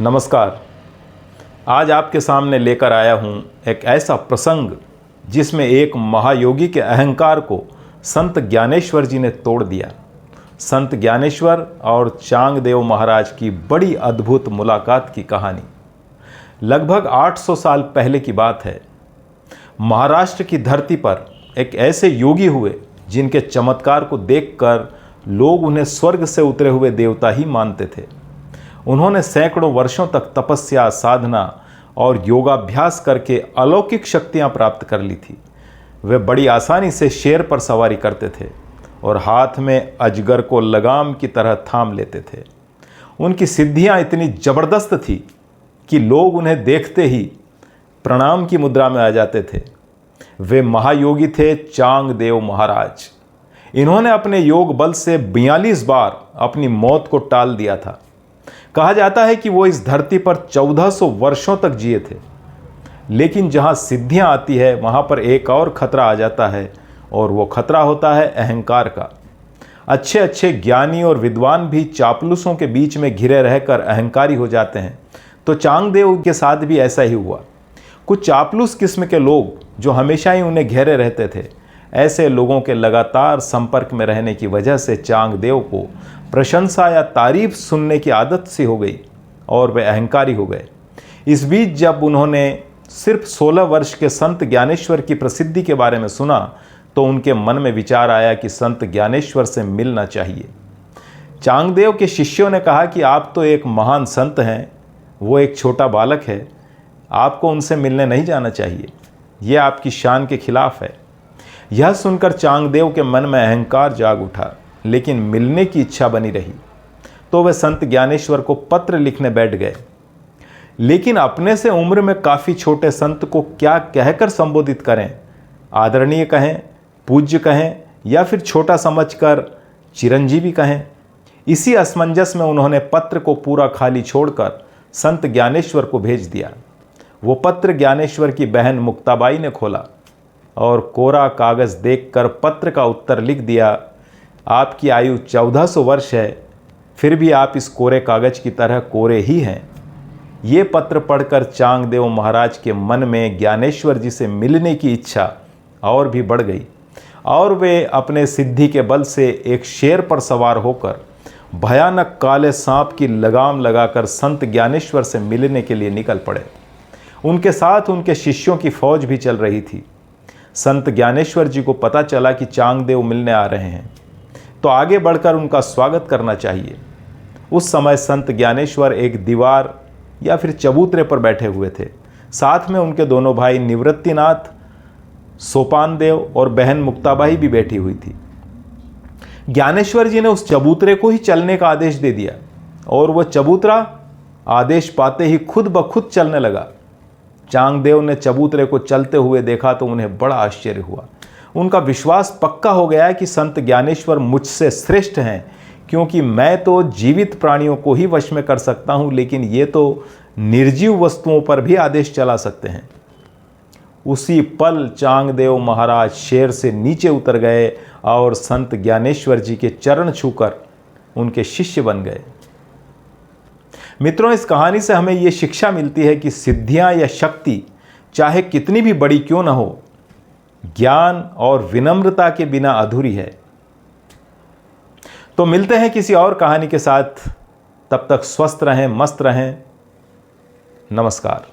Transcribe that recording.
नमस्कार। आज आपके सामने लेकर आया हूँ एक ऐसा प्रसंग जिसमें एक महायोगी के अहंकार को संत ज्ञानेश्वर जी ने तोड़ दिया। संत ज्ञानेश्वर और चांगदेव महाराज की बड़ी अद्भुत मुलाकात की कहानी लगभग 800 साल पहले की बात है। महाराष्ट्र की धरती पर एक ऐसे योगी हुए जिनके चमत्कार को देखकर लोग उन्हें स्वर्ग से उतरे हुए देवता ही मानते थे। उन्होंने सैकड़ों वर्षों तक तपस्या, साधना और योगाभ्यास करके अलौकिक शक्तियां प्राप्त कर ली थी। वे बड़ी आसानी से शेर पर सवारी करते थे और हाथ में अजगर को लगाम की तरह थाम लेते थे। उनकी सिद्धियां इतनी जबरदस्त थी कि लोग उन्हें देखते ही प्रणाम की मुद्रा में आ जाते थे। वे महायोगी थे चांगदेव महाराज। इन्होंने अपने योग बल से 42 बार अपनी मौत को टाल दिया था। कहा जाता है कि वो इस धरती पर 1400 वर्षों तक जिए थे। लेकिन जहां सिद्धियां आती है वहां पर एक और खतरा आ जाता है, और वो खतरा होता है अहंकार का। अच्छे अच्छे ज्ञानी और विद्वान भी चापलूसों के बीच में घिरे रहकर अहंकारी हो जाते हैं। तो चांगदेव के साथ भी ऐसा ही हुआ। कुछ चापलूस किस्म के लोग जो हमेशा ही उन्हें घेरे रहते थे, ऐसे लोगों के लगातार संपर्क में रहने की वजह से चांगदेव को प्रशंसा या तारीफ सुनने की आदत सी हो गई और वे अहंकारी हो गए। इस बीच जब उन्होंने सिर्फ 16 वर्ष के संत ज्ञानेश्वर की प्रसिद्धि के बारे में सुना तो उनके मन में विचार आया कि संत ज्ञानेश्वर से मिलना चाहिए। चांगदेव के शिष्यों ने कहा कि आप तो एक महान संत हैं, वो एक छोटा बालक है, आपको उनसे मिलने नहीं जाना चाहिए, ये आपकी शान के खिलाफ है। यह सुनकर चांगदेव के मन में अहंकार जाग उठा, लेकिन मिलने की इच्छा बनी रही। तो वे संत ज्ञानेश्वर को पत्र लिखने बैठ गए। लेकिन अपने से उम्र में काफ़ी छोटे संत को क्या कहकर संबोधित करें? आदरणीय कहें, पूज्य कहें, या फिर छोटा समझकर चिरंजीवी कहें? इसी असमंजस में उन्होंने पत्र को पूरा खाली छोड़कर संत ज्ञानेश्वर को भेज दिया। वो पत्र ज्ञानेश्वर की बहन मुक्ताबाई ने खोला और कोरा कागज देखकर पत्र का उत्तर लिख दिया, आपकी आयु 1400 वर्ष है, फिर भी आप इस कोरे कागज की तरह कोरे ही हैं। ये पत्र पढ़कर चांगदेव महाराज के मन में ज्ञानेश्वर जी से मिलने की इच्छा और भी बढ़ गई, और वे अपने सिद्धि के बल से एक शेर पर सवार होकर भयानक काले सांप की लगाम लगाकर संत ज्ञानेश्वर से मिलने के लिए निकल पड़े। उनके साथ उनके शिष्यों की फौज भी चल रही थी। संत ज्ञानेश्वर जी को पता चला कि चांगदेव मिलने आ रहे हैं, तो आगे बढ़कर उनका स्वागत करना चाहिए। उस समय संत ज्ञानेश्वर एक दीवार या फिर चबूतरे पर बैठे हुए थे। साथ में उनके दोनों भाई निवृत्तिनाथ, सोपानदेव और बहन मुक्ताबाई भी बैठी हुई थी। ज्ञानेश्वर जी ने उस चबूतरे को ही चलने का आदेश दे दिया, और वह चबूतरा आदेश पाते ही खुद ब खुद चलने लगा। चांगदेव ने चबूतरे को चलते हुए देखा तो उन्हें बड़ा आश्चर्य हुआ। उनका विश्वास पक्का हो गया कि संत ज्ञानेश्वर मुझसे श्रेष्ठ हैं, क्योंकि मैं तो जीवित प्राणियों को ही वश में कर सकता हूं, लेकिन ये तो निर्जीव वस्तुओं पर भी आदेश चला सकते हैं। उसी पल चांगदेव महाराज शेर से नीचे उतर गए और संत ज्ञानेश्वर जी के चरण छूकर उनके शिष्य बन गए। मित्रों, इस कहानी से हमें ये शिक्षा मिलती है कि सिद्धियां या शक्ति चाहे कितनी भी बड़ी क्यों न हो, ज्ञान और विनम्रता के बिना अधूरी है। तो मिलते हैं किसी और कहानी के साथ। तब तक स्वस्थ रहें, मस्त रहें। नमस्कार।